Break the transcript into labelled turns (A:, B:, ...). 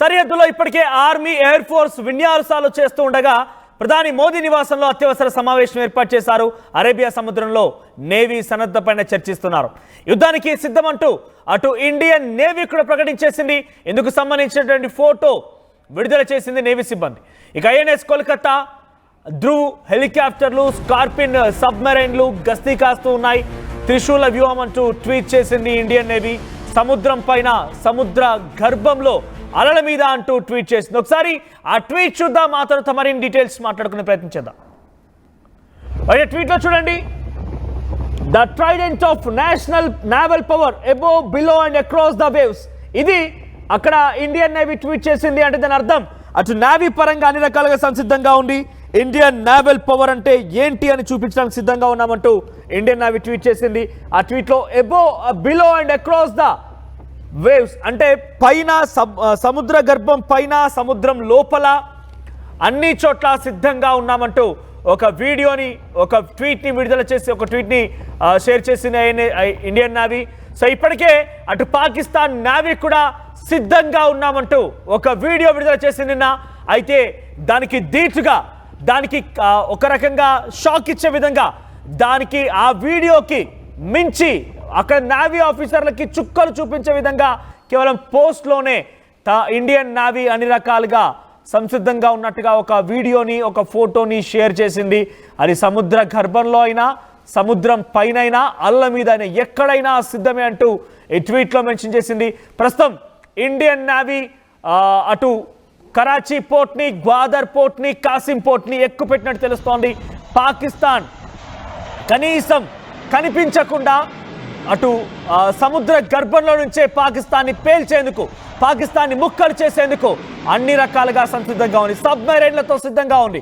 A: సరిహద్దులో ఇప్పటికే army air force విన్యాసాలు చేస్తూ ఉండగా ప్రధాని మోదీ నివాసంలో అత్యవసర సమావేశం ఏర్పాటు చేశారు. అరేబియా సముద్రంలో నేవీ సన్నద్ధపైన చర్చిస్తున్నారు. యుద్ధానికి సిద్ధమంటూ అటు ఇండియన్ నేవీ కూడా ప్రకటించేసింది. ఇందుకు సంబంధించినటువంటి ఫోటో విడుదల చేసింది నేవీ సిబ్బంది. ఇక ఐఎన్ఎస్ కోల్కతా, ధ్రువ్ హెలికాప్టర్లు, స్కార్పిన్ సబ్మెరైన్లు గస్తీ కాస్తూ ఉన్నాయి. త్రిశూల వ్యూహం అంటూ ట్వీట్ చేసింది ఇండియన్ నేవీ. సముద్రం పైన, సముద్ర గర్భంలో అలల మీద అంటూ ట్వీట్ చేసింది. ఒకసారి ఆ ట్వీట్ చూద్దాం, ఆ తర్వాత మరిన్ని డీటెయిల్స్ మాట్లాడుకునే ప్రయత్నం చేద్దాం. అయితే ట్వీట్లో చూడండి, the trident of national naval power above, below and across the waves. ఇది అక్కడ ఇండియన్ నేవీ ట్వీట్ చేసింది. అంటే దాని అర్థం అటు నేవీ పరంగా అన్ని రకాలుగా సంసిద్ధంగా ఉంది. ఇండియన్ నావల్ పవర్ అంటే ఏంటి అని చూపించడానికి సిద్ధంగా ఉన్నామంటూ ఇండియన్ నేవీ ట్వీట్ చేసింది. ఆ ట్వీట్లో above, below and across the waves అంటే పైన, సముద్ర గర్భం పైన, సముద్రం లోపల అన్ని చోట్ల సిద్ధంగా ఉన్నామంటూ ఒక వీడియోని, ఒక ట్వీట్ని విడుదల చేసి, ఒక ట్వీట్ని షేర్ చేసిన ఇండియన్ నేవీ. సో ఇప్పటికే అటు పాకిస్తాన్ నేవీ కూడా సిద్ధంగా ఉన్నామంటూ ఒక వీడియో విడుదల చేసింది నిన్న. అయితే దానికి ధీటుగా, దానికి ఒక రకంగా షాక్ ఇచ్చే విధంగా, దానికి ఆ వీడియోకి మించి అక్కడ నేవీ ఆఫీసర్లకి చుక్కలు చూపించే విధంగా కేవలం పోస్ట్లోనే ఇండియన్ నేవీ అన్ని రకాలుగా సంసిద్ధంగా ఉన్నట్టుగా ఒక వీడియోని, ఒక ఫోటోని షేర్ చేసింది. అది సముద్ర గర్భంలో అయినా, సముద్రం పైన అయినా, అల్ల మీద అయినా, ఎక్కడైనా సిద్ధమే అంటూ ఈ ట్వీట్లో మెన్షన్ చేసింది. ప్రస్తుతం ఇండియన్ నేవీ అటు కరాచీ పోర్ట్ని, గ్వాదర్ పోర్ట్ని, కాసిం పోర్ట్ని ఎక్కుపెట్టినట్టు తెలుస్తోంది. పాకిస్తాన్ కనీసం కనిపించకుండా అటు సముద్ర గర్భంలో నుంచే పాకిస్తాన్ని పేల్చేందుకు, పాకిస్తాన్ని ముక్కలు చేసేందుకు అన్ని రకాలుగా సంసిద్ధంగా ఉంది. సబ్మెరైన్లతో సిద్ధంగా ఉంది.